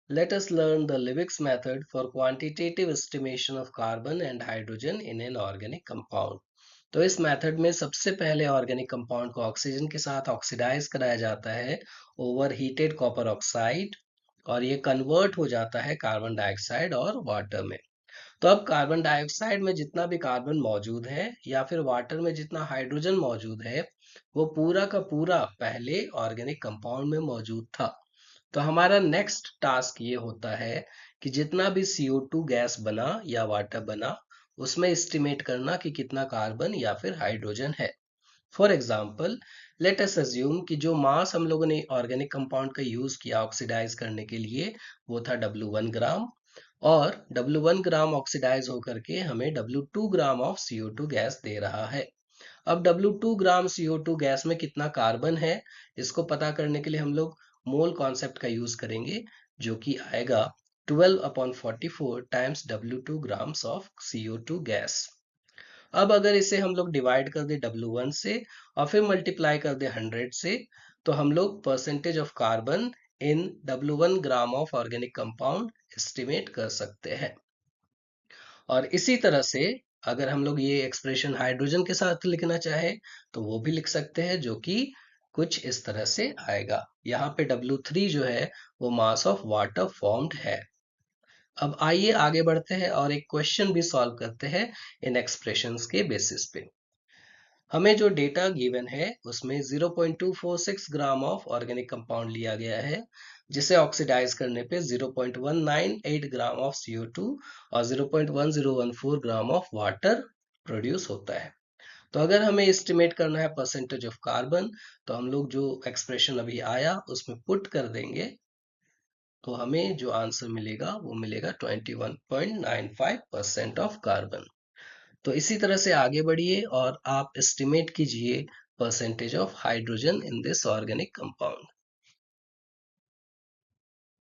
Let us learn the Liebig's method for quantitative estimation of carbon and hydrogen in an organic compound. तो इस method में सबसे पहले organic compound को oxygen के साथ ऑक्सीडाइज कराया जाता है ओवर हीटेड कॉपर ऑक्साइड, और ये कन्वर्ट हो जाता है कार्बन डाइऑक्साइड और वाटर में। तो अब कार्बन डाइऑक्साइड में जितना भी कार्बन मौजूद है या फिर वाटर में जितना हाइड्रोजन मौजूद है, वो पूरा का पूरा पहले ऑर्गेनिक कंपाउंड में मौजूद था। तो हमारा नेक्स्ट टास्क ये होता है कि जितना भी CO2 गैस बना या वाटर बना, उसमें एस्टिमेट करना कि कितना कार्बन या फिर हाइड्रोजन है। For example, let us assume कि जो मास हम लोगों ने ऑर्गेनिक कंपाउंड का यूज किया ऑक्सीडाइज करने के लिए, वो था W1 ग्राम, और W1 ग्राम ऑक्सीडाइज होकर के हमें W2 gram of CO2 gas दे रहा है। अब W2 ग्राम CO2 गैस में कितना कार्बन है, इसको पता करने के लिए हम लोग मोल कॉन्सेप्ट का यूज करेंगे, जो कि आएगा 12/44 times W2 grams of CO2 gas. अब अगर इसे हम लोग डिवाइड कर दे W1 से और फिर मल्टीप्लाई कर दे 100 से, तो हम लोग percentage of carbon in W1 gram of organic compound estimate कर सकते हैं। और इसी तरह से अगर हम लोग ये एक्सप्रेशन हाइड्रोजन के साथ लिखना चाहे तो वो भी लिख सकते हैं, जो कि कुछ इस तरह से आएगा। यहाँ पे W3 जो है वो मास ऑफ वाटर फॉर्म्ड है। अब आइए आगे बढ़ते हैं और एक क्वेश्चन भी सॉल्व करते हैं इन एक्सप्रेशंस के बेसिस पे। हमें जो डेटा गिवन है उसमें 0.246 ग्राम ऑफ ऑर्गेनिक कंपाउंड लिया गया है, जिसे ऑक्सीडाइज करने पे 0.198 ग्राम ऑफ CO2 और 0.1014 ग्राम ऑफ वाटर प्रोड्यूस होता है। तो अगर हमें एस्टिमेट करना है परसेंटेज ऑफ कार्बन, तो हम लोग जो एक्सप्रेशन अभी आया उसमें पुट कर देंगे, तो हमें जो आंसर मिलेगा वो मिलेगा 21.95% ऑफ कार्बन। तो इसी तरह से आगे बढ़िए और आप एस्टिमेट कीजिए percentage of hydrogen in this organic compound.